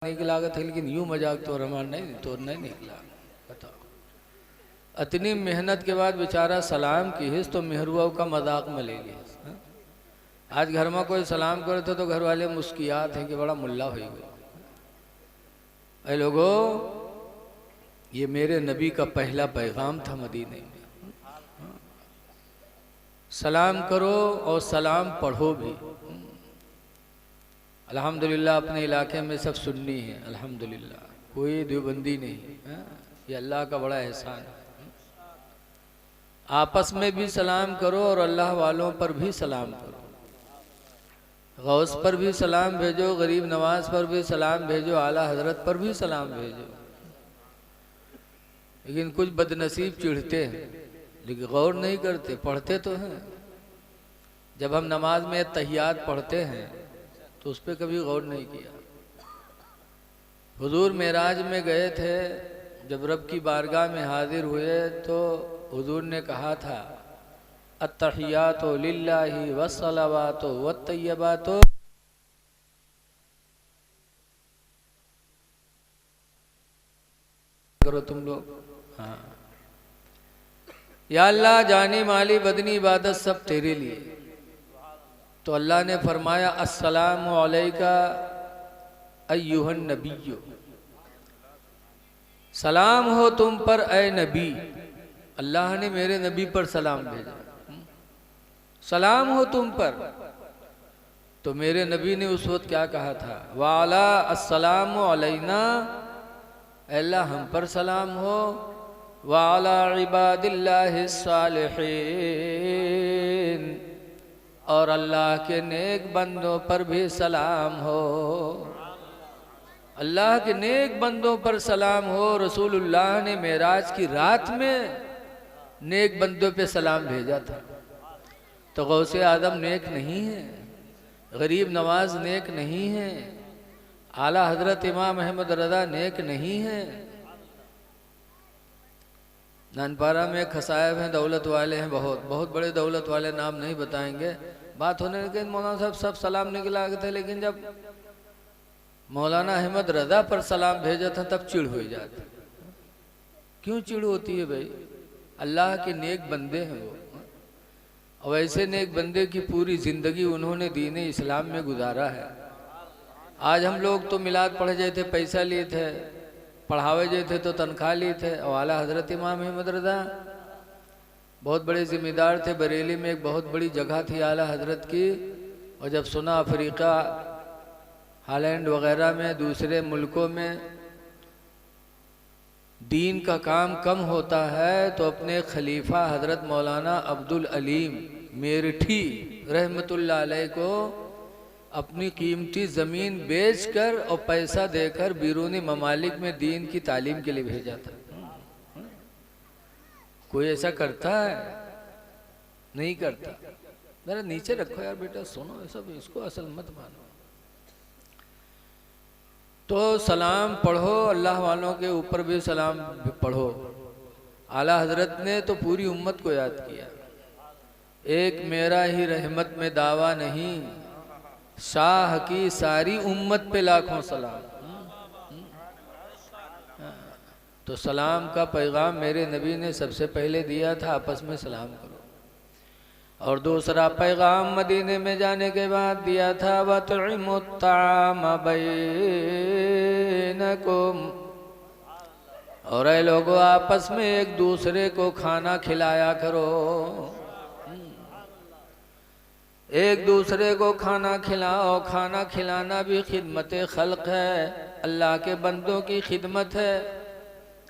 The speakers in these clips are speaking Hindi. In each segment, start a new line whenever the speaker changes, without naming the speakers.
निकला था, लेकिन यूं मजाक तो रमान नहीं निकला। बताओ, इतनी मेहनत के बाद बेचारा सलाम की हिस तो मेहरुआ का मजाक में ले लिया। आज घर में कोई सलाम करे तो घर वाले मुस्कियात हैं कि बड़ा मुल्ला हो गया। अरे लोगों, ये मेरे नबी का पहला पैगाम था मदीने में। सलाम करो और सलाम पढ़ो भी। अल्हम्दुलिल्लाह अपने इलाके में सब सुन्नी है, अल्हम्दुलिल्लाह कोई देवबंदी नहीं है। ये अल्लाह का बड़ा एहसान है। आपस में भी सलाम करो और अल्लाह वालों पर भी सलाम करो। गौस पर भी सलाम भेजो, गरीब नवाज पर भी सलाम भेजो, आला हजरत पर भी सलाम भेजो। लेकिन कुछ बदनसीब चिढ़ते हैं, लेकिन गौर नहीं करते। पढ़ते तो हैं। जब हम नमाज में तहियात पढ़ते हैं तो उस पर कभी गौर नहीं किया। हुजूर मेराज में गए थे, जब रब की बारगाह में हाजिर हुए तो हुजूर ने कहा था, अत्तहियातो लिल्लाहि वस्सलावातो वत्तय्यबातो करो तुम लोग। हाँ, या अल्लाह जानी माली बदनी इबादत सब तेरे लिए। तो अल्लाह ने फरमाया, अस्सलामु अलैका अय्युहन नबिय्यो, सलाम हो तुम पर ए नबी। अल्लाह ने मेरे नबी पर सलाम भेजा, सलाम हो तुम पर। तो मेरे नबी ने उस वक्त क्या कहा था, वाला अस्सलामु अलैना, अल्लाह हम पर सलाम हो, वाला इबादिल्लाहिस सालिहीन, और अल्लाह के नेक बंदों पर भी सलाम हो। अल्लाह के नेक बंदों पर सलाम हो। रसूलुल्लाह ने मेराज की रात में नेक बंदों पे सलाम भेजा था। तो गौसे आदम नेक नहीं है, गरीब नवाज नेक नहीं है, आला हजरत इमाम अहमद रजा नेक नहीं है। नानपारा में खसायब हैं, दौलत वाले हैं, बहुत बहुत बड़े दौलत वाले, नाम नहीं बताएंगे। बात होने लगी मौलाना साहब सब सलाम निकला थे, लेकिन जब मौलाना अहमद रजा पर सलाम भेजा था तब चिढ़ हो जाती। क्यों चिढ़ होती है भाई? अल्लाह के नेक बंदे हैं वो, और ऐसे नेक बंदे की पूरी जिंदगी उन्होंने दीन इस्लाम में गुजारा है। आज हम लोग तो मिलाद पढ़ जाए थे, पैसा लिए थे, पढ़ावे जाए थे तो तनख्वाह लिए थे। और आला हजरत इमाम अहमद रजा बहुत बड़े जिम्मेदार थे। बरेली में एक बहुत बड़ी जगह थी आला हजरत की, और जब सुना अफ्रीका, हालैंड वगैरह में, दूसरे मुल्कों में दीन का काम कम होता है, तो अपने खलीफा हजरत मौलाना अब्दुल अलीम मेरठी रहमतुल्लाह अलैह को अपनी कीमती ज़मीन बेचकर और पैसा देकर बैरूनी ममालिक में दीन की तालीम के लिए भेजा था। कोई ऐसा करता है? नहीं करता। जरा नीचे रखो यार बेटा, सुनो, ऐसा इसको असल मत मानो। तो सलाम पढ़ो, अल्लाह वालों के ऊपर भी सलाम पढ़ो। आला हजरत ने तो पूरी उम्मत को याद किया। एक मेरा ही रहमत में दावा नहीं, शाह की सारी उम्मत पे लाखों सलाम। तो सलाम का पैगाम मेरे नबी ने सबसे पहले दिया था, आपस में सलाम करो। और दूसरा पैगाम मदीने में जाने के बाद दिया था, वतइमुत्ताम बैनकुम, और ऐ लोगों आपस में एक दूसरे को खाना खिलाया करो। एक दूसरे को खाना खिलाओ। खाना खिलाना भी खिदमत खल्क है, अल्लाह के बंदों की खिदमत है।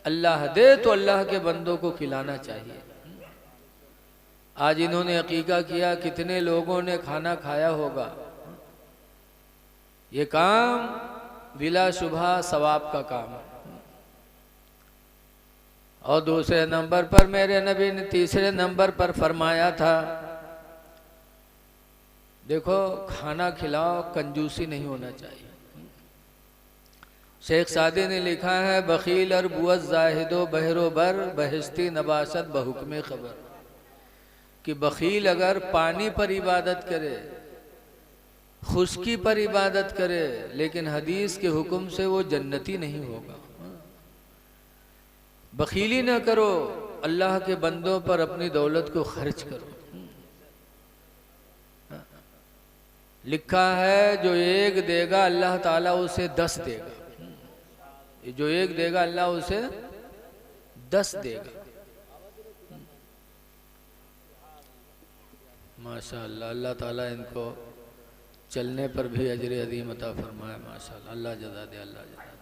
अल्लाह दे तो अल्लाह के बंदों को खिलाना चाहिए। आज इन्होंने अकीका किया, कितने लोगों ने खाना खाया होगा। ये काम बिला शुबहा सवाब का काम है। और दूसरे नंबर पर मेरे नबी ने, तीसरे नंबर पर फरमाया था, देखो खाना खिलाओ, कंजूसी नहीं होना चाहिए। शेख सादी ने लिखा है, बखील और बुअत जाहिदो बहरो बर, बहिश्ती नबासत बहुक्म खबर, कि बखील अगर पानी पर इबादत करे खुशकी पर इबादत करे, लेकिन हदीस के हुक्म से वो जन्नती नहीं होगा। बखीली ना करो, अल्लाह के बंदों पर अपनी दौलत को खर्च करो। लिखा है जो एक देगा अल्लाह ताला उसे 10 देगा। जो एक देगा अल्लाह उसे 10 देगा। माशाअल्लाह, अल्लाह ताला इनको चलने पर भी अजर अजीम अता फरमाए। माशाअल्लाह, अल्लाह जज़ा दे, अल्लाह जज़ा दे।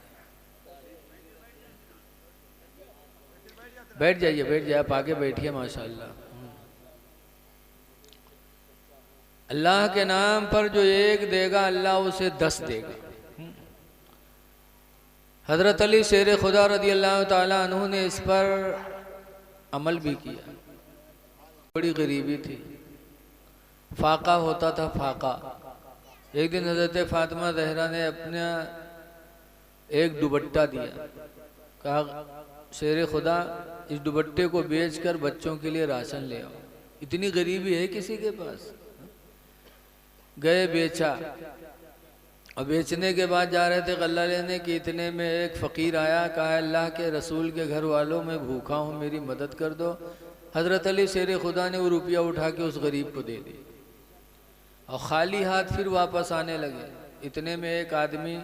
बैठ जाइए, आप आगे बैठिए। माशाअल्लाह, अल्लाह के नाम पर जो एक देगा अल्लाह उसे 10 देगा। हजरत अली शेर खुदा रदी अल्लाह ताला अन्हु ने इस पर अमल भी किया। बड़ी गरीबी थी, फाका होता था, फाका। एक दिन हजरत फातिमा ज़हरा ने अपना एक दुपट्टा दिया, कहा शेर खुदा इस दुपट्टे को बेचकर बच्चों के लिए राशन ले आओ। इतनी गरीबी है किसी के पास। गए, बेचा, और बेचने के बाद जा रहे थे गल्ला लेने कि इतने में एक फ़कीर आया, कहा अल्लाह के रसूल के घर वालों में भूखा हूँ, मेरी मदद कर दो। हज़रत अली शेर खुदा ने वो रुपया उठा के उस गरीब को दे दिया और ख़ाली हाथ फिर वापस आने लगे। इतने में एक आदमी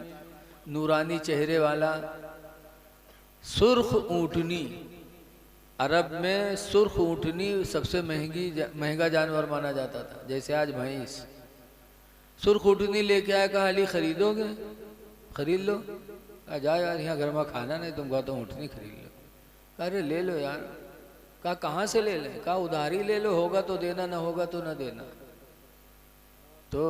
नूरानी चेहरे वाला, सुर्ख ऊँटनी, अरब में सुर्ख ऊँटनी सबसे महंगा जानवर माना जाता था, जैसे आज भैंस। सुर्ख ऊँटनी लेके आया, कहा अली खरीदोगे? खरीद लो। कहा जा यार, यहाँ घर में खाना नहीं, तुम कहा तो ऊँटनी खरीद लो। कहा अरे ले लो यार। कहा कहाँ से ले लें? कहा उधारी ले लो, होगा तो देना, ना होगा तो ना देना। तो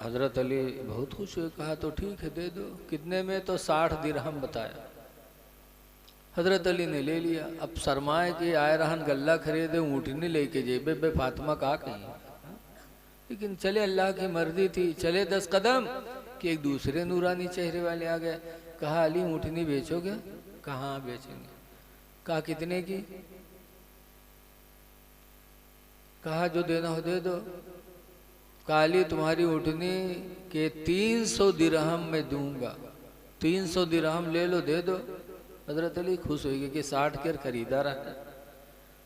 हजरत अली बहुत खुश हुए, कहा तो ठीक है दे दो। कितने में? तो 60 दिरहम बताया। हजरत अली ने ले लिया। अब सरमाए के आए रहन गल्ला खरीदे, ऊँटनी लेके जेबे बे फातिमा कहा कहीं, लेकिन चले, अल्लाह की मर्जी थी। चले 10 कदम कि एक दूसरे नूरानी चेहरे वाले आ गए। कहा अली ऊँटनी बेचोगे? कहाँ बेचेंगे। कहा कितने की? कहा जो देना हो दे दो। कहा अली तुम्हारी ऊँटनी के 300 दिरहम में दूंगा। 300 दिरहम ले लो, दे दो। हजरत अली खुश हो गए कि 60 के खरीदार है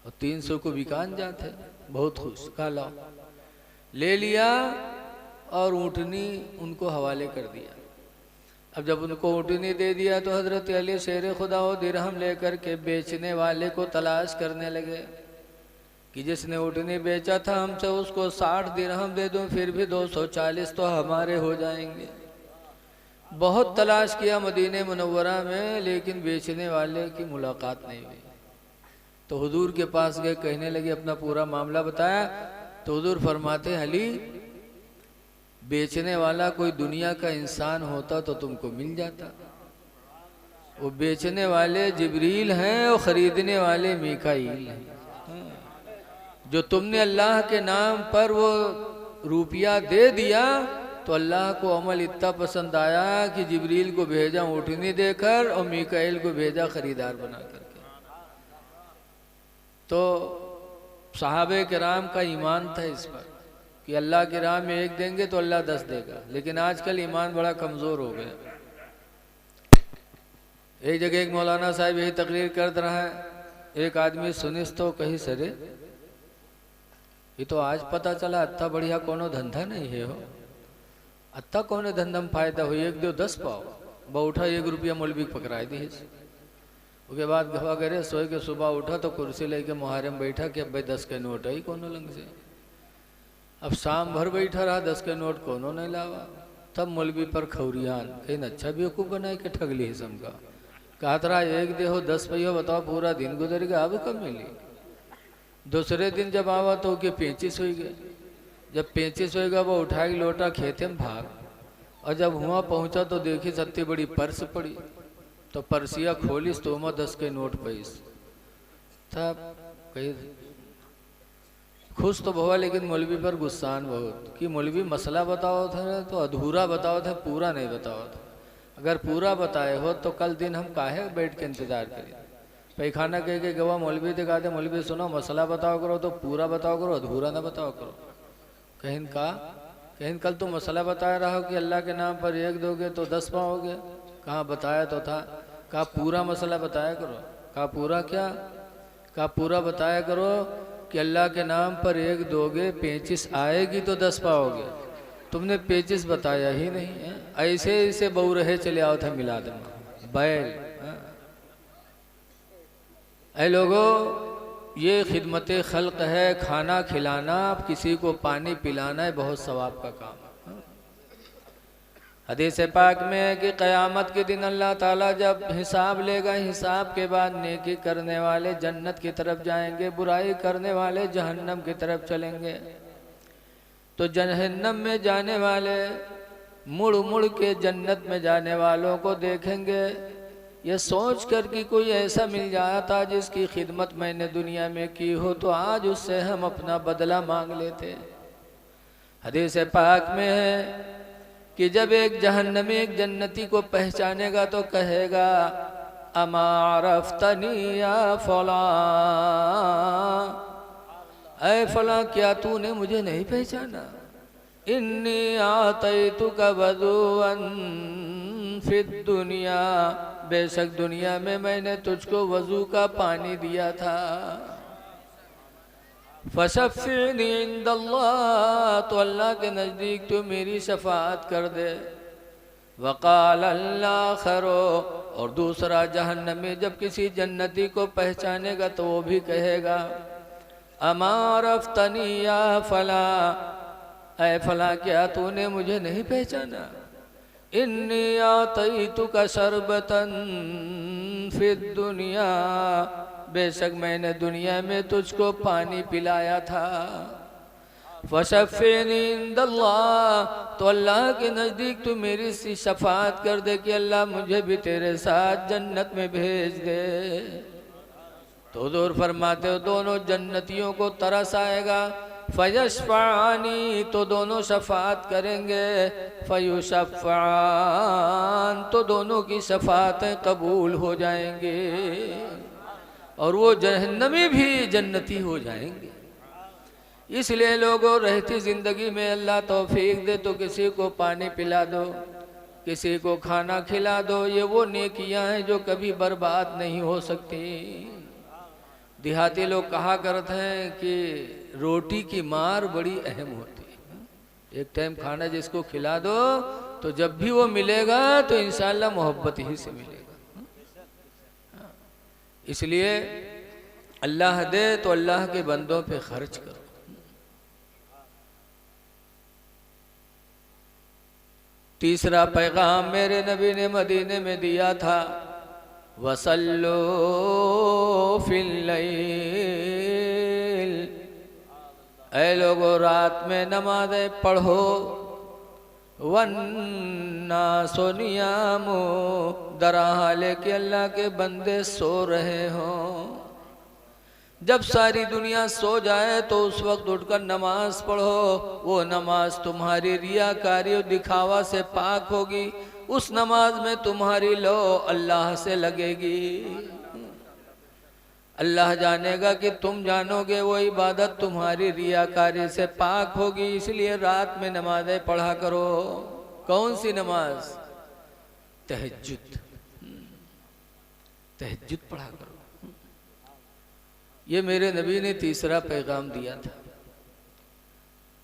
और 300 को बिकान जाते, बहुत खुश। कहा लाओ, ले लिया और ऊँटनी उनको हवाले कर दिया। अब जब उनको ऊँटनी दे दिया तो हजरत अली शेर खुदा वो दिरहम लेकर के बेचने वाले को तलाश करने लगे कि जिसने ऊँटनी बेचा था हमसे उसको 60 दिरहम दे दूं, फिर भी 240 तो हमारे हो जाएंगे। बहुत तलाश किया मदीने मुनव्वरा में, लेकिन बेचने वाले की मुलाकात नहीं हुई। तो हुजूर के पास गए, कहने लगे, अपना पूरा मामला बताया। तो हुजूर फरमाते अली बेचने वाला कोई दुनिया का इंसान होता तो तुमको मिल जाता। वो बेचने वाले जिब्रील हैं और खरीदने वाले मीकाईल हैं। जो तुमने अल्लाह के नाम पर वो रुपया दे दिया तो अल्लाह को अमल इतना पसंद आया कि जिब्रील को भेजा ऊँटनी देकर और मीकाईल को भेजा खरीदार बना करके। तो सहाबे किराम का ईमान था इस पर कि अल्लाह की राह में एक देंगे तो अल्लाह 10 देगा। लेकिन आजकल ईमान बड़ा कमज़ोर हो गया। एक जगह एक मौलाना साहब यही तकरीर कर रहा है, एक आदमी सुनिस तो कही सरे ये तो आज पता चला अत्ता बढ़िया कोनो धंधा नहीं है हो। अत्ता कौन धंधा में फायदा हो, एक दो 10 पाओ बउठा 1 रुपया मौलवी पकड़ाई दी। उसके बाद घवा करे सोए के सुबह उठा तो कुर्सी लेके मुहारे में बैठा कि अब भाई 10 के नोट आई कोनो लंग से। अब शाम भर बैठा रहा, 10 के नोट कोनो नहीं लावा। तब मौलवी पर खौरियान कहीं अच्छा बेवकूफ़ बनाए के ठग ली हिस्म का। कहा तरा एक दे हो 10 पैयो, बताओ पूरा दिन गुजर गया, अब कब मिली। दूसरे दिन जब आवा तो के 35 हो गए। जब 35 होएगा वो उठा के लोटा खेते में भाग, और जब हुआ पहुंचा तो देखी सत्ती बड़ी पर्स पड़ी। तो पर्सिया खोलिस तो उमा 10 के नोट पैस था। कही खुश तो भवा, लेकिन मौलवी पर गुस्सान बहुत कि मौलवी मसला बताओ था तो अधूरा बताओ था, पूरा नहीं बताओ था। अगर पूरा बताए हो तो कल दिन हम काहे बैठ के इंतजार करें। पैखाना कह के गवा मौलवी दिखा दे, मौलवी सुनो मसला बताओ करो तो पूरा बताओ करो, अधूरा ना बताओ करो। कहीं का कहीं कल तो मसला बताया रहा हो कि अल्लाह के नाम पर 1 दोगे तो 10 पाओगे। कहाँ बताया तो था। कहा पूरा मसला बताया करो। कहा पूरा क्या? कहा पूरा बताया करो कि अल्लाह के नाम पर 1 दोगे 35 आएगी तो 10 पाओगे। तुमने 35 बताया ही नहीं है। ऐसे ऐसे बहु रहे चले आओ थे मिलाद में बैल। ऐ लोगों, ये खिदमत खल्क है। खाना खिलाना, किसी को पानी पिलाना है, बहुत सवाब का काम है। हदीस पाक में है कि क़यामत के दिन अल्लाह ताला जब हिसाब लेगा, हिसाब के बाद नेकी करने वाले जन्नत की तरफ जाएंगे, बुराई करने वाले जहन्नम की तरफ चलेंगे। तो जहन्नम में जाने वाले मुड़ मुड़ के जन्नत में जाने वालों को देखेंगे, ये सोच कर कि कोई ऐसा मिल जाता जिसकी खिदमत मैंने दुनिया में की हो तो आज उससे हम अपना बदला मांग लेते। हदीस पाक में है कि जब एक जहन्नमी एक जन्नती को पहचानेगा तो कहेगा, अमा अरफ्तनी या फला, ऐ फला क्या तूने मुझे नहीं पहचाना? इन्नी आतैतुका वज़ूअन फिद दुनिया, बेशक दुनिया में मैंने तुझको वजू का पानी दिया था। फशफ़िनी इंदल्लाह, तो अल्लाह के नज़दीक तो मेरी शफाअत कर दे। वक़ाल आख़रो, और दूसरा जहन्नमी जब किसी जन्नती को पहचानेगा तो वो भी कहेगा, अमा अरफ्तनी या फला, ऐ फला क्या तूने मुझे नहीं पहचाना? इन्नी आतैतुका शरबतन फिद दुनिया, बेशक मैंने दुनिया में तुझको पानी पिलाया था। फशफ़िनी इंदल्लाह, तो अल्लाह के नज़दीक तू मेरी सी शफाअत कर दे कि अल्लाह मुझे भी तेरे साथ जन्नत में भेज दे। तो हुज़ूर फरमाते हो दोनों जन्नतियों को तरस आएगा। फयशफ़ानी, तो दोनों शफाअत करेंगे। फयुशफ़ान, तो दोनों की शफाअतें कबूल हो जाएंगे और वो जहन्नमी भी जन्नती हो जाएंगे। इसलिए लोगों, रहती ज़िंदगी में अल्लाह तौफीक दे तो किसी को पानी पिला दो, किसी को खाना खिला दो। ये वो नेकियां हैं जो कभी बर्बाद नहीं हो सकती। देहाती लोग कहा करते हैं कि रोटी की मार बड़ी अहम होती है। एक टाइम खाना जिसको खिला दो तो जब भी वो मिलेगा तो इंशाअल्लाह मोहब्बत ही से मिलेगा। इसलिए अल्लाह दे तो अल्लाह के बंदों पे खर्च करो। तीसरा पैगाम मेरे नबी ने मदीने में दिया था, वसल्लो फिल लैल, ऐ लोगो रात में नमाज़ें पढ़ो। वन्नासु नियामो, दरा हाले कि अल्लाह के बंदे सो रहे हों। जब सारी दुनिया सो जाए तो उस वक्त उठकर नमाज पढ़ो। वो नमाज तुम्हारी रियाकारी और दिखावा से पाक होगी। उस नमाज में तुम्हारी लो अल्लाह से लगेगी। अल्लाह जानेगा कि तुम जानोगे, वो इबादत तुम्हारी रियाकारी से पाक होगी। इसलिए रात में नमाजें पढ़ा करो। कौन सी नमाज? तहज्जुद। तहज्जुद पढ़ा करो। ये मेरे नबी ने तीसरा पैगाम दिया था।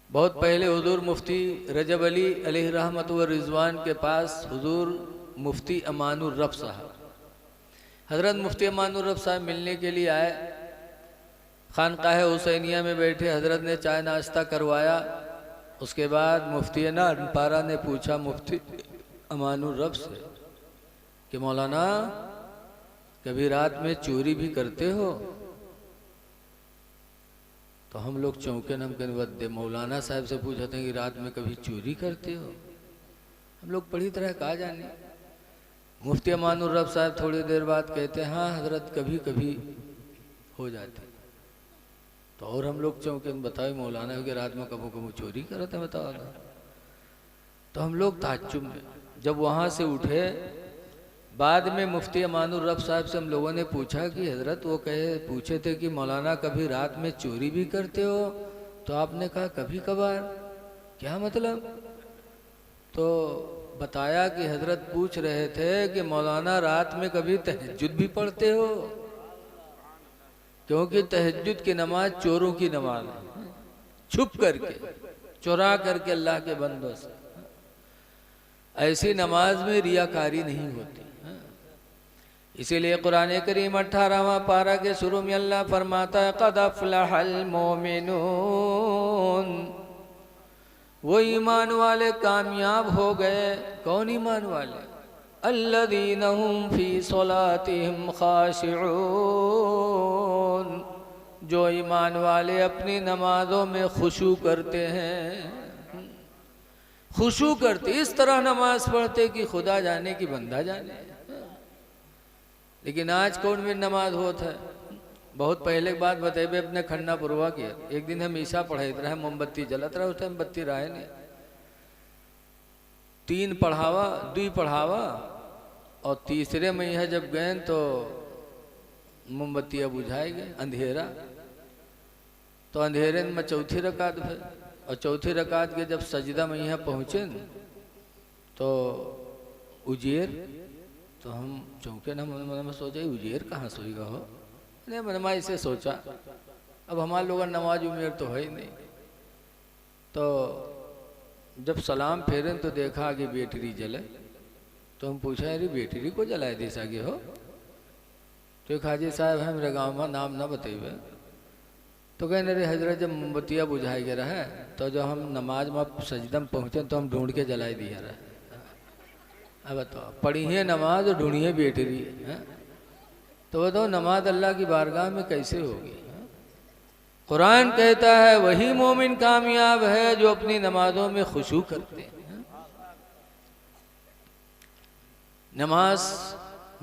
बहुत पहले हुजूर मुफ्ती रजब अली अलैहि रहमत व रिजवान के पास हुजूर मुफ्ती अमानुर रब साहब, हज़रत मुफ्ती अमानुर रब साहब मिलने के लिए आए। खानकाह हुसैनिया में बैठे हज़रत ने चाय नाश्ता करवाया। उसके बाद मुफ्ती ना अनपारा ने पूछा मुफ्ती अमानुर रब से कि मौलाना कभी रात में चोरी भी करते हो? तो हम लोग चौंके नम के वद्दे मौलाना साहब से पूछते हैं कि रात में कभी चोरी करते हो? हम लोग बड़ी तरह कहा जाने। मुफ्ती अमानुर रब साहब थोड़ी देर बाद कहते हैं, हाँ हजरत कभी कभी हो जाती। तो और हम लोग चौंके बताओ मौलाना कि रात में कबो कबो चोरी करते हैं, बताओ। तो हम लोग ताज्जुब में जब वहाँ से उठे, बाद में मुफ्ती अमानुर रब साहब से हम लोगों ने पूछा कि हजरत वो पूछे थे कि मौलाना कभी रात में चोरी भी करते हो? तो आपने कहा कभी कभार। क्या मतलब? तो बताया कि हजरत पूछ रहे थे कि मौलाना रात में कभी तहज्जुद भी पढ़ते हो? क्योंकि तहज्जुद की नमाज चोरों की नमाज है, छुप करके चुरा करके अल्लाह के बंदों से। ऐसी नमाज में रियाकारी नहीं होती। इसीलिए कुरान करीम 18वां पारा के शुरू में अल्लाह फरमाता है क़द अफ़लहल मोमिनून, वो ईमान वाले कामयाब हो गए। कौन ईमान वाले? अल्लज़ीना हुम फ़ी सलातिहिम ख़ाशिऊन, जो ईमान वाले अपनी नमाजों में खुशू करते हैं। खुशू करते, इस तरह नमाज पढ़ते कि खुदा जाने कि बंदा जाने। लेकिन आज कौन में नमाज होता है? बहुत पहले की बात बतेबे अपने खन्ना पुरवा किया। एक दिन हम ईसा पढ़ाते रहे, मोमबत्ती जलत रहा, उस टाइम बत्ती रहे नहीं। 3 पढ़ावा 2 पढ़ावा और तीसरे में यह जब गए तो मोमबत्तियाँ बुझाई गए, अंधेरा। तो अंधेरे में चौथी रकात फिर, और चौथी रकात के जब सजदा में यहाँ पहुँचे तो उजेर। तो हम चौके ना मन में सोचा उजेर कहाँ सोएगा हो, नहीं मन में इसे सोचा। अब हमारे लोग नमाज उमेर तो है ही नहीं। तो जब सलाम फेरे तो देखा कि बैटरी जले। तो हम पूछा अरे बैटरी को जलाए दे सके हो? तो खाजी साहब है मेरे गाँव में, नाम ना बतेबे। तो कहने अरे हजरत जब मोमबत्तियाँ बुझाई गए रहे तो जब हम नमाज में सजदम पहुँचे तो हम ढूंढ के जलाई दिया रहे। अब बताओ, पढ़िए नमाज और ढूंढिए बैटरी है? तो बताओ नमाज अल्लाह की बारगाह में कैसे होगी? कुरान कहता है वही मोमिन कामयाब है जो अपनी नमाजों में खुशू करते हैं। नमाज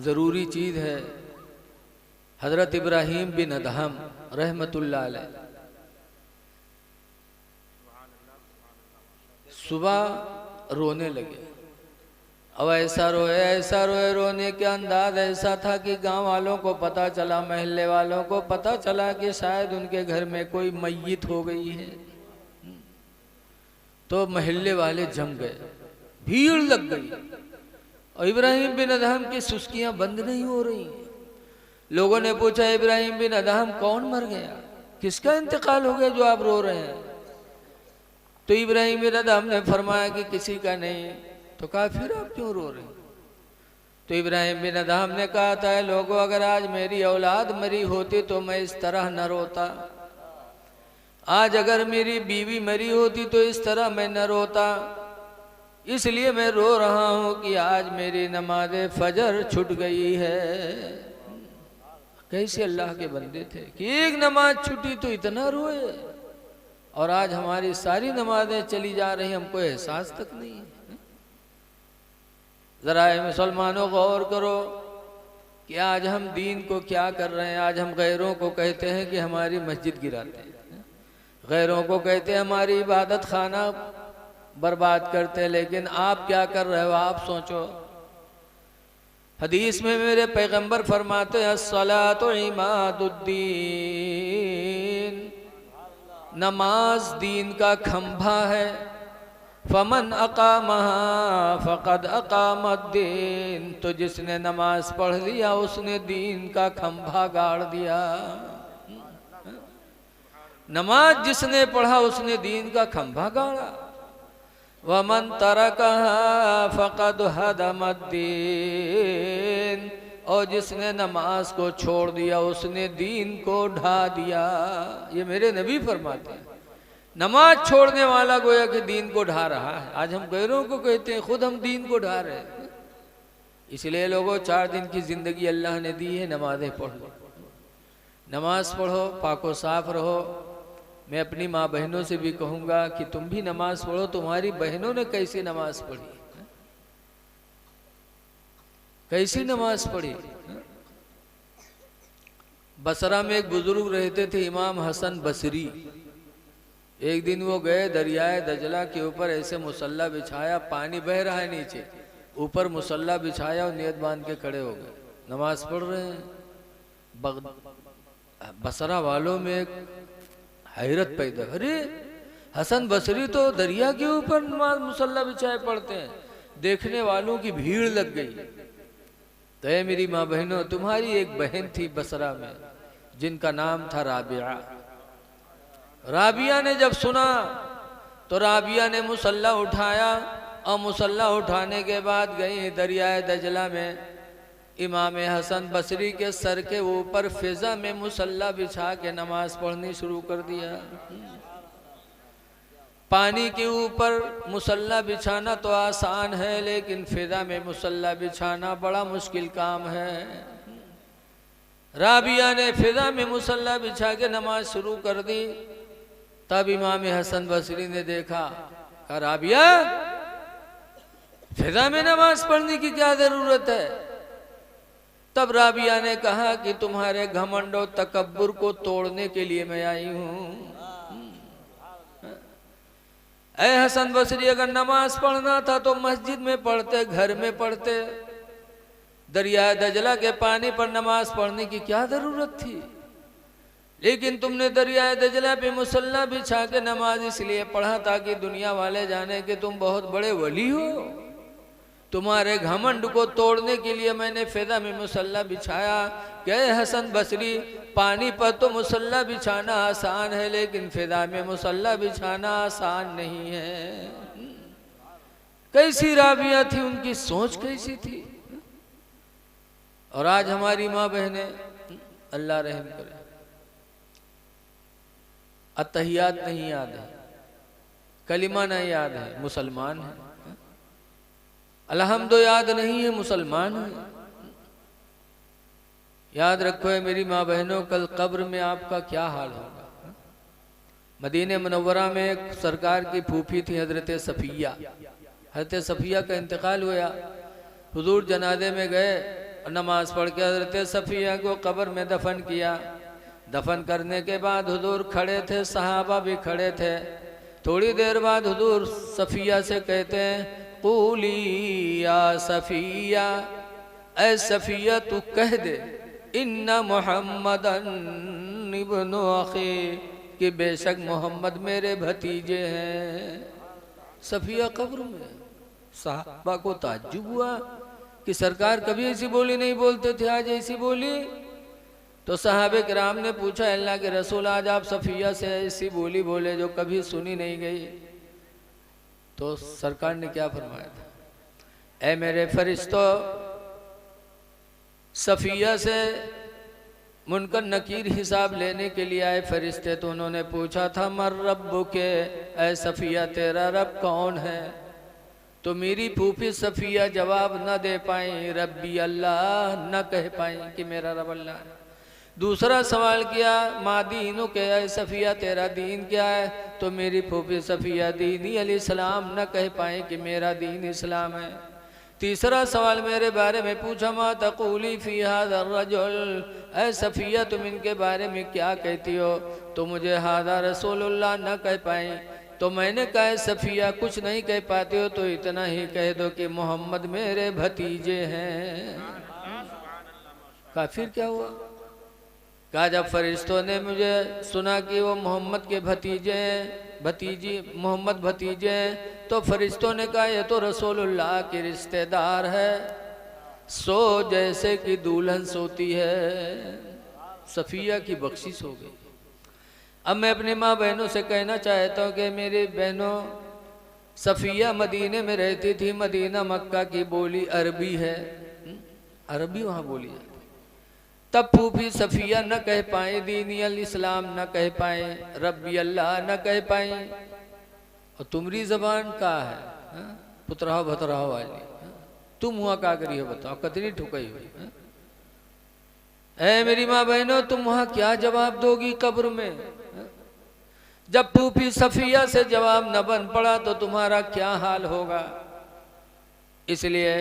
ज़रूरी चीज़ है। हज़रत इब्राहीम बिन अदहम रहमतुल्लाह अलैह सुबह रोने लगे। अब ऐसा रोए, रोने के अंदाज ऐसा था कि गांव वालों को पता चला, महल्ले वालों को पता चला कि शायद उनके घर में कोई मैयत हो गई है। तो महल्ले वाले जम गए, भीड़ लग गई और इब्राहीम बिन अदहम की सुस्कियां बंद नहीं हो रही। लोगों ने पूछा इब्राहीम बिन अदहम कौन मर गया, किसका इंतकाल हो गया जो आप रो रहे हैं? तो इब्राहीम बिन अदहम ने फरमाया कि किसी का नहीं। तो कहा फिर आप क्यों रो रहे? तो इब्राहीम बिन अदहम ने कहा था लोगों अगर आज मेरी औलाद मरी होती तो मैं इस तरह न रोता। आज अगर मेरी बीवी मरी होती तो इस तरह मैं न रोता। इसलिए मैं रो रहा हूं कि आज मेरी नमाज फजर छूट गई है। कैसे अल्लाह के बंदे थे कि एक नमाज छूटी तो इतना रोए, और आज हमारी सारी नमाजें चली जा रही, हमको एहसास तक नहीं है। जरा मुसलमानों गौर करो कि आज हम दीन को क्या कर रहे हैं। आज हम गैरों को कहते हैं कि हमारी मस्जिद गिराते हैं, गैरों को कहते हैं हमारी इबादत खाना बर्बाद करते हैं। लेकिन आप क्या कर रहे हो आप सोचो। हदीस में मेरे पैगंबर फरमाते हैं अस्सलातु इमादुद्दीन, नमाज दीन का खंभा है। फमन अकामहा फ़क़द अकामद्दीन, तो जिसने नमाज पढ़ लिया उसने दीन का खंभा गाड़ दिया। नमाज जिसने पढ़ा उसने दीन का खंभा गाड़ा। वमन तरकहा फ़क़द हदमद्दीन, और जिसने नमाज को छोड़ दिया उसने दीन को ढा दिया। ये मेरे नबी फरमाते हैं नमाज छोड़ने वाला गोया कि दीन को ढा रहा है। आज हम गैरों को कहते हैं, खुद हम दीन को ढा रहे हैं। इसलिए लोगों 4 दिन की जिंदगी अल्लाह ने दी है, नमाजें पढ़ो, नमाज पढ़ो, पाको साफ रहो। मैं अपनी माँ बहनों से भी कहूँगा कि तुम भी नमाज पढ़ो। तुम्हारी बहनों ने कैसी नमाज पढ़ी, कैसी नमाज पढ़ी। बसरा में एक बुजुर्ग रहते थे इमाम हसन बसरी। एक दिन वो गए दरियाए दजला के ऊपर, ऐसे मुसल्ला बिछाया, पानी बह रहा है नीचे, ऊपर मुसल्ला बिछाया और नियत बांध के खड़े हो गए, नमाज पढ़ रहे हैं। बसरा वालों में एक हैरत पैदा, अरे हसन बसरी तो दरिया के ऊपर नमाज मुसल्ला बिछाए पढ़ते हैं, देखने वालों की भीड़ लग गई। तो ये मेरी माँ बहनों, तुम्हारी एक बहन थी बसरा में जिनका नाम था राबिया। राबिया ने जब सुना तो राबिया ने मुसल्ला उठाया और मुसल्ला उठाने के बाद गई दरियाए दजला में इमाम हसन बसरी के सर के ऊपर फिजा में मुसल्ला बिछा के नमाज पढ़नी शुरू कर दिया। पानी के ऊपर मुसल्ला बिछाना तो आसान है, लेकिन फिजा में मुसल्ला बिछाना बड़ा मुश्किल काम है। राबिया ने फिजा में मुसल्ला बिछा के नमाज शुरू कर दी। तब इमाम हसन बसरी ने देखा, कहा राबिया फिजा में नमाज पढ़ने की क्या जरूरत है। तब राबिया ने कहा कि तुम्हारे घमंड और तकब्बुर को तोड़ने के लिए मैं आई हूं। ऐ हसन बसरी, अगर नमाज पढ़ना था तो मस्जिद में पढ़ते, घर में पढ़ते। दरिया दजला के पानी पर नमाज पढ़ने की क्या जरूरत थी। लेकिन तुमने दरिया दजला पे मुसल्ला बिछा के नमाज इसलिए पढ़ा ताकि दुनिया वाले जाने कि तुम बहुत बड़े वली हो। तुम्हारे घमंड को तोड़ने के लिए मैंने फिजा में मुसल्ला बिछाया। कहे हसन बसरी, पानी पर तो मुसल्ला बिछाना आसान है, लेकिन फिजा में मुसल्ला बिछाना आसान नहीं है। कैसी राबिया थी, उनकी सोच कैसी थी। और आज हमारी माँ बहने, अल्लाह रहम करे, अत्तहियात नहीं याद है, कलिमा नहीं याद है, मुसलमान है। अलहम्दो याद नहीं है, मुसलमान है। याद रखो है मेरी माँ बहनों, कल कब्र में आपका क्या हाल होगा। मदीने मुनव्वरा में एक सरकार की फूफी थी हजरत सफिया। हजरत सफिया का इंतकाल हुआ। हुजूर जनाजे में गए और नमाज पढ़ के हजरत सफिया को कब्र में दफन किया। दफन करने के बाद हुजूर खड़े थे, सहाबा भी खड़े थे। थोड़ी देर बाद हुजूर सफिया से कहते हैं, कूली या सफिया, ऐ सफिया तू कह दे, इन्ना मुहम्मदन इब्नु अखी, कि बेशक मोहम्मद मेरे भतीजे हैं। सफिया कब्र में। सहाबा को ताज्जुब हुआ कि सरकार कभी ऐसी बोली नहीं बोलते थे, आज ऐसी बोली। तो सहाबे किराम ने पूछा, अल्लाह के रसूल आज आप सफिया से ऐसी बोली बोले जो कभी सुनी नहीं गई। तो सरकार ने क्या फरमाया था, ऐ मेरे फरिश्तों, सफिया से मुनकर नकीर हिसाब लेने के लिए आए फरिश्ते। तो उन्होंने पूछा था, मर रब्बुके, ऐ सफिया तेरा रब कौन है। तो मेरी फूफी सफिया जवाब न दे पाई, रब्बी अल्लाह न कह पाई कि मेरा रब अल्लाह है। दूसरा सवाल किया, माँ दीनों के, ऐ सफिया तेरा दीन क्या है। तो मेरी फूफी सफिया दीनी अलैहिस्सलाम न कह पाए कि मेरा दीन इस्लाम है। तीसरा सवाल मेरे बारे में पूछा, मा तक़ूली फी हाज़ा रजुल, ऐ सफिया तुम इनके बारे में क्या कहती हो। तो मुझे हाज़ा रसूलुल्लाह न कह पाई। तो मैंने कहा, सफिया कुछ नहीं कह पाते हो तो इतना ही कह दो कि मोहम्मद मेरे भतीजे हैं। काफिर क्या हुआ। कहा जब फरिश्तों ने मुझे सुना कि वो मोहम्मद के भतीजे हैं, भतीजी मोहम्मद भतीजे हैं, तो फरिश्तों ने कहा ये तो रसूलुल्लाह के रिश्तेदार है, सो जैसे कि दुल्हन सोती है। सफिया की बख्शिश हो गई। अब मैं अपनी माँ बहनों से कहना चाहता हूँ कि मेरी बहनों, सफिया मदीने में रहती थी। मदीना मक्का की बोली अरबी है, अरबी वहाँ बोली जाती। तब फूफी सफिया न कह पाए दीनी अल इस्लाम, न कह पाए रब्बी अल्लाह, न कह पाए। और तुम्हारी जबान का है पुतराह भतराह वाली, तुम हुआ का करी हो बताओ, कतरी ठुकाई हुई। ऐ मेरी माँ बहनों, तुम वहाँ क्या जवाब दोगी कब्र में। जब फूफी सफिया से जवाब न बन पड़ा तो तुम्हारा क्या हाल होगा। इसलिए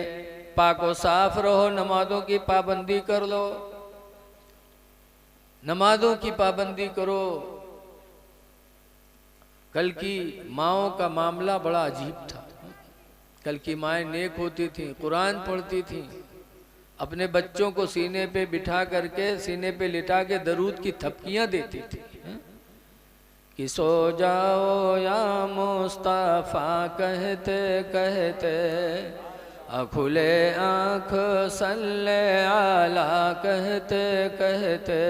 पाको साफ रहो, नमाजों की पाबंदी कर लो, नमाजों की पाबंदी करो। कल की माओं का मामला बड़ा अजीब था। कल की माएँ नेक होती थी, कुरान पढ़ती थी, अपने बच्चों को सीने पे बिठा करके, सीने पे लिटा के दरूद की थपकियां देती थी। कि सो जाओ या मुस्तफ़ा कहते कहते, खुले आँख सल्ले आला कहते कहते,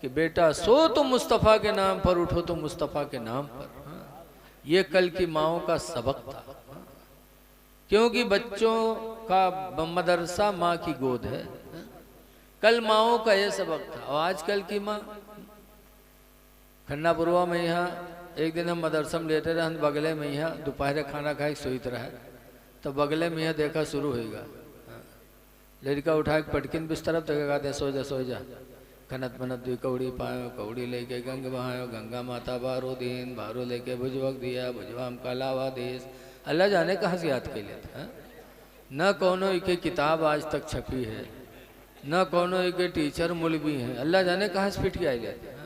कि बेटा सो तो मुस्तफ़ा के नाम पर, उठो तो मुस्तफ़ा के नाम पर। ये कल की माओं का सबक था, क्योंकि बच्चों का मदरसा माँ की गोद है। कल माओं का ये सबक था। और आजकल की माँ खन्नापुरवा में यहाँ एक दिन हम मदरसा में लेटे रहे, हम बगले में यहाँ दोपहर खाना खाए सोईत रहे, तो बगले में यहाँ देखा शुरू होगा, लड़का उठा के पटकिन बिस्तर तक कहते सो जा सो जा, खनत मनत दुई कौड़ी पायो, कौड़ी लेके गंग बहायो, गंगा माता बारो दीन, बारो लेके भुजवक दिया, भुजवाम कलावा देश। अल्लाह जाने कहाँ से याद के लिए था। न कोनो एक किताब आज तक छपी है, न कोनो एक टीचर मुलवी है, अल्लाह जाने कहाँ से फिट के आ जाते हैं।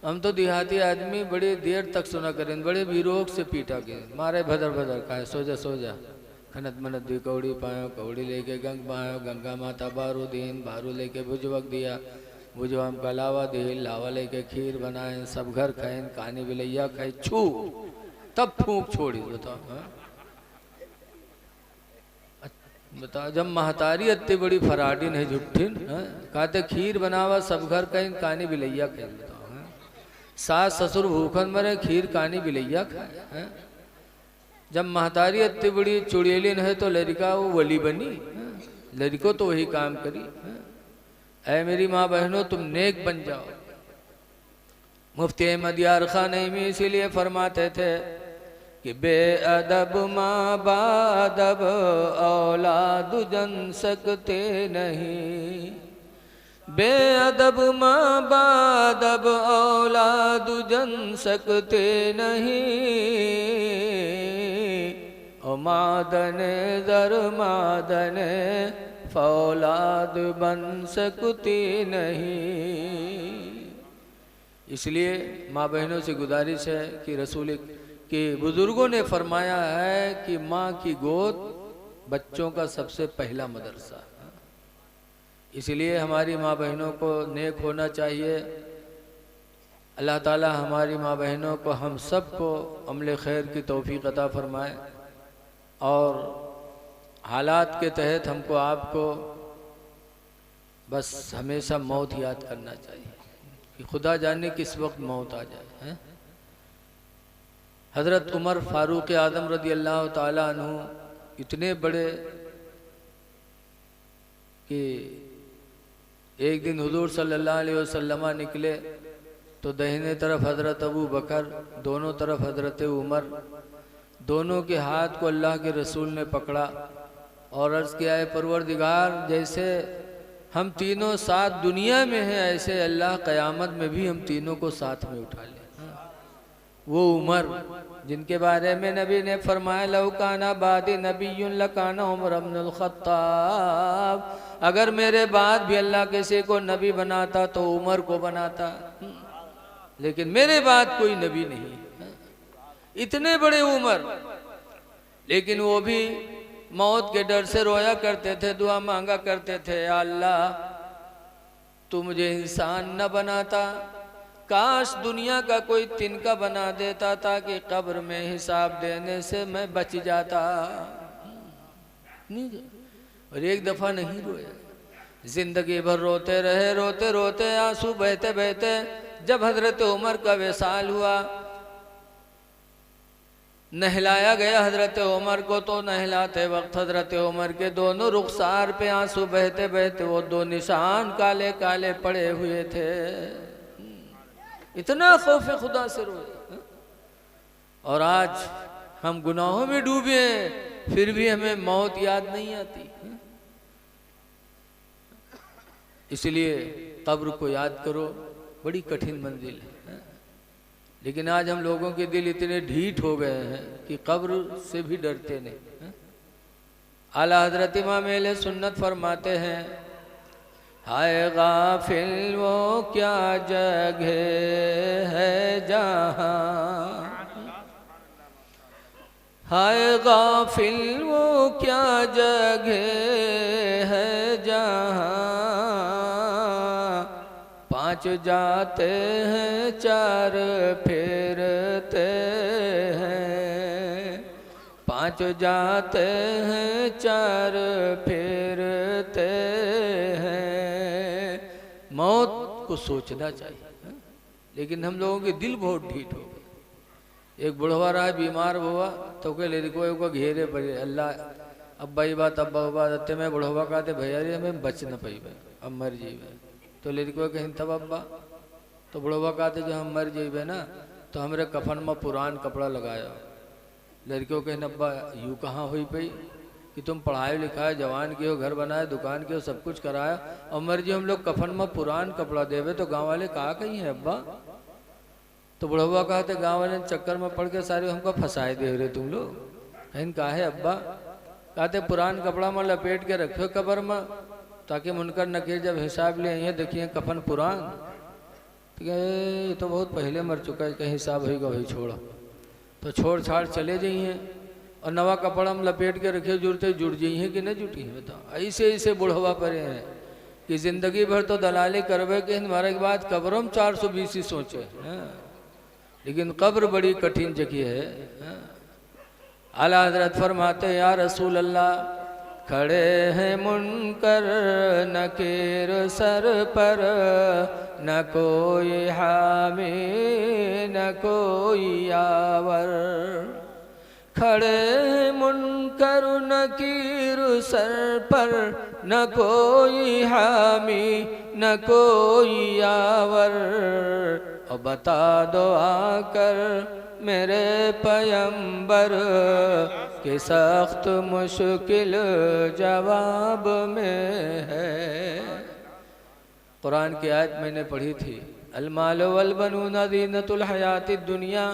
हम तो देहाती आदमी बड़ी देर तक सुना करें, बड़े विरोग से पीटा के मारे भदर भदर का सो जा सो जा, खनत मनत दुई कौड़ी पायो, कौड़ी लेके गंग बहायो, गंगा माता बारो दीन, बारो लेके भुजवक दिया, भुजवाम का लावा दे, लावा लेके खीर बनाए, सब घर खाए, कानी बिलैया खाए, छू तब फूंक छोड़ी। बताओ बताओ, जब महतारी अत्ती बड़ी फराडिन है झुट्ठिन, कहते खीर बनावा सब घर खाए, कानी बिलैया खाए। बताओ सास ससुर भूखन मरे, खीर कानी बिलैया खाए। जब महतारी अत्ती बड़ी चुड़ैलिन है तो लड़का वो वली बनी, लड़को तो वही काम करी। ऐ मेरी माँ बहनों तुम नेक बन जाओ। मुफ्ती अहमद यार खान नईमी इसीलिए फरमाते थे कि बेअदब माँ बादब औलाद जन सकते नहीं, बेअदब माँ बादब औलाद जन सकते नहीं, ओ मादने दर मादने फौलाद बन सकती नहीं। इसलिए माँ बहनों से गुजारिश है कि रसूल के बुजुर्गों ने फरमाया है कि माँ की गोद बच्चों का सबसे पहला मदरसा। इसलिए हमारी माँ बहनों को नेक होना चाहिए। अल्लाह ताला हमारी माँ बहनों को हम सब को अमल खैर की तौफीक अता फरमाए, और हालात के तहत हमको आपको बस हमेशा मौत याद करना चाहिए कि खुदा जाने किस वक्त मौत आ जाए। हज़रत उमर फारूक आज़म रज़ी अल्लाह ताला अन्हु इतने बड़े कि एक दिन हुजूर सल्लल्लाहु अलैहि वसल्लम निकले तो दाहिने तरफ हज़रत अबू बकर, दोनों तरफ हज़रत उमर, दोनों के हाथ को अल्लाह के रसूल ने पकड़ा और अर्ज़ किया है परवरदिगार जैसे हम तीनों साथ दुनिया में हैं ऐसे अल्लाह क़यामत में भी हम तीनों को साथ में उठा ले। वो उमर जिनके बारे में नबी ने फरमाया लौकाना बादी नबीयुन लकाना उमर इब्नुल खत्ताब, अगर मेरे बाद भी अल्लाह किसी को नबी बनाता तो उमर को बनाता, लेकिन मेरे बाद कोई नबी नहीं। इतने बड़े उमर, लेकिन वो भी मौत के डर से रोया करते थे, दुआ मांगा करते थे, या अल्लाह तू मुझे इंसान न बनाता, काश दुनिया का कोई तिनका बना देता ताकि कब्र में हिसाब देने से मैं बच जाता। नहीं, और एक दफा नहीं रोया, जिंदगी भर रोते रहे, रोते रोते आंसू बहते बहते जब हजरत उमर का विसाल हुआ, नहलाया गया हजरत उमर को, तो नहलाते वक्त हजरत उमर के दोनों रुखसार पे आंसू बहते बहते वो दो निशान काले काले पड़े हुए थे। इतना खौफ खुदा से रोए। और आज हम गुनाहों में डूबे हैं, फिर भी हमें मौत याद नहीं आती। इसलिए कब्र को याद करो, बड़ी कठिन मंजिल है। लेकिन आज हम लोगों के दिल इतने ढीठ हो गए हैं कि कब्र से भी डरते नहीं। आला हजरत इमाम अहले सुन्नत फरमाते हैं, हाय गाफिल वो क्या जगह है जहाँ, हाय गाफिल वो क्या जगह है जहाँ 5 जाते हैं 4 फेरते हैं, 5 जाते हैं 4 फेरते हैं। मौत को सोचना चाहिए, लेकिन हम लोगों के दिल बहुत ढीठ हो गए। एक बुढ़वा रहा बीमार हुआ तो के लड़को को घेरे पड़े, अल्लाह अब्बा ही बात अब्बा बात मैं बुढ़वा कहते भैया रे हमें बच न पाई अब मर जीवे। तो लड़को कहीं तब अब्बा, तो बुढ़वा कहते जो हम मर जीवे ना तो हमरे कफन में पुरान कपड़ा लगाया। लड़कियों कहीं अब्बा यूँ कहाँ हुई पई कि तुम पढ़ाए लिखाए जवान के हो, घर बनाए, दुकान के हो, सब कुछ कराया और मर जी हम लोग कफन में पुरान कपड़ा देवे तो गाँव वाले कहा कहीं है अब्बा। तो बुढ़वा कहते गाँव वाले चक्कर में पड़ के सारे हमको फंसाए दे रहे तुम लोग। कहीं कहा है अब्बा, कहते पुरान कपड़ा में लपेट के रखो कब्र में ताकि मुनकर नकीर जब हिसाब ले आइए देखिए कफन पुरान। तो ये तो बहुत पहले मर चुका है, कहीं हिसाब होगा वही छोड़ो। तो छोड़ छाड़ चले जाइए और नवा कपड़ा में लपेट के रखे जुड़ते जुड़ जाइए कि नहीं जुटी है बताओ। ऐसे ऐसे बुढ़वा पड़े हैं कि जिंदगी भर तो दलाली करवे के हमारे के बाद कब्रों में 420 ही सोचे हैं, लेकिन कब्र बड़ी कठिन जगह है। आला हजरत फरमाते या रसूल अल्लाह, खड़े हैं मुनकर नकीर सर पर, न कोई हामी न कोई यावर। खड़े हैं मुनकर नकीर सर पर, न कोई हामी न कोई यावर। और बता दो आकर मेरे पैगंबर के सख्त मुश्किल जवाब में है। कुरान की आयत मैंने पढ़ी थी, अलमाल वल बनूना ज़ीनतुल हयातिद दुनिया,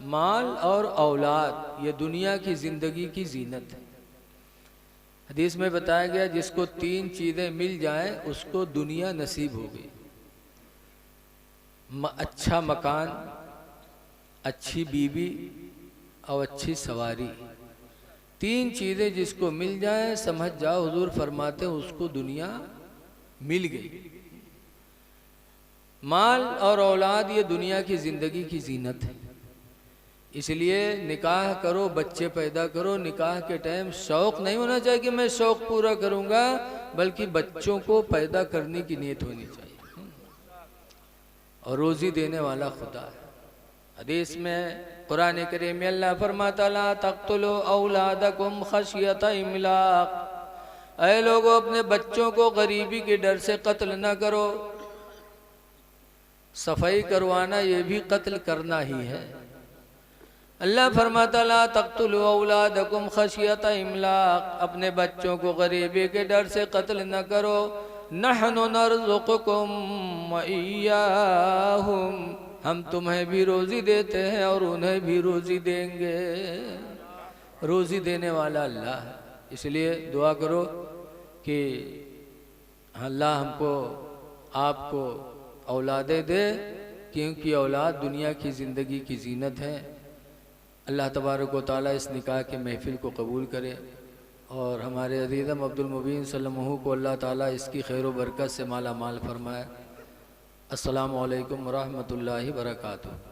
माल और औलाद ये दुनिया की ज़िंदगी की जीनत है। हदीस में बताया गया जिसको 3 चीज़ें मिल जाएं उसको दुनिया नसीब हो गई। अच्छा मकान, अच्छी बीवी और अच्छी सवारी, 3 चीज़ें जिसको मिल जाए समझ जाओ हुजूर फरमाते उसको दुनिया मिल गई। माल और औलाद ये दुनिया की ज़िंदगी की जीनत है, इसलिए निकाह करो, बच्चे पैदा करो। निकाह के टाइम शौक़ नहीं होना चाहिए कि मैं शौक़ पूरा करूँगा, बल्कि बच्चों को पैदा करने की नीयत होनी चाहिए। और रोज़ी देने वाला खुदा है। हदीस में कुरान करीम में अल्लाह फरमाता ला तक़्तुलू औलादकुम खशियत इमलाक, ऐ लोगों अपने बच्चों को गरीबी के डर से कत्ल न करो। सफाई करवाना ये भी कत्ल करना ही है। अल्लाह फरमाता ला तक़्तुलू औलादकुम खशियत इमलाक, अपने बच्चों को गरीबी के डर से कत्ल न करो। नहनु नरज़ुकुकुम व इय्याहुम, हम तुम्हें भी रोज़ी देते हैं और उन्हें भी रोज़ी देंगे। रोज़ी देने वाला अल्लाह है, इसलिए दुआ करो कि अल्लाह हमको आपको औलादें दे, क्योंकि औलाद दुनिया की ज़िंदगी की जीनत है। अल्लाह तबारक व तआला इस निकाह के महफ़िल को कबूल करे और हमारे अज़ीज़म अब्दुल मुबीन सल्लल्लाहु को अल्लाह ताला इसकी खैर व बरकत से माला माल फरमाए। अस्सलामु अलैकुम व रहमतुल्लाहि व बरकातुहू।